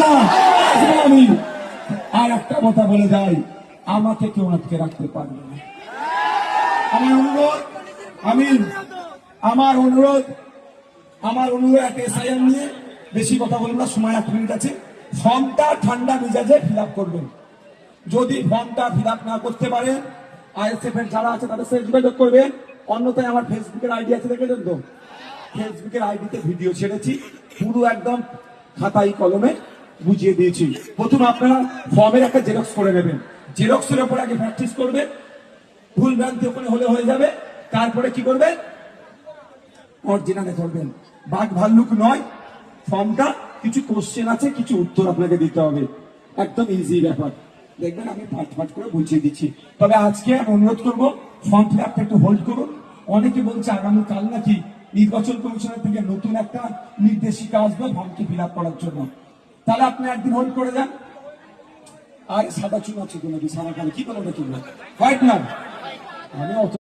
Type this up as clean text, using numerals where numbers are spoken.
না, আসবো আমি। আর একটা কথা বলে যাই, আমাকে কেউ আটকে রাখতে পারবে না। আমার অনুরোধ, আমার অনুরোধ একটা এসআইআর নিয়ে বেশি কথা বলবো না, সময় 8 মিনিট আছে। ফর্মটা ঠান্ডা মেজাজে ফিল আপ করবেন। যদি ফর্মটা ফিল আপ না করতে পারে, আইএসএফ এর যারা আছে তাদের সাথে যোগাযোগ করবেন। অন্যথায় আমার ফেসবুকের আইডি আছে, দেখেছেন তো, ফেসবুকের আইডিতে ভিডিও ছেড়েছি, পুরো একদম খাতায় কলমে বুঝিয়ে দিয়েছি। প্রথম আপনারা ফর্মের একটা জেরক্স করে নেবেন, জেরক্সের উপর আগে প্র্যাকটিস করবেন, ভুল ভ্রান্তি ওখানে হলে হয়ে যাবে। তারপরে কি করবেন, অরিজিনালে করবেন। বাঘ ভাল্লুক নয়, ফর্মটা কিছু কোশ্চেন আছে, কিছু উত্তর আপনাকে দিতে হবে, একদম ইজি ব্যাপার। দেখবেন আমি ফাট করে বুঝিয়ে দিচ্ছি। তবে আজকে আমি অনুরোধ করবো, ফর্ম ফিল আপটা একটু হোল্ড করুন। অনেকে বলছে আগামীকাল নাকি নির্বাচন কমিশনের থেকে নতুন একটা নির্দেশিকা আসবে ফর্মকে ফিল আপ করার জন্য। তাহলে আপনি একদিন হোল্ড করে যান। আর সাদা চুন আছে কোনো সারা কালে কি বলো না, হোয়াইট না, আমি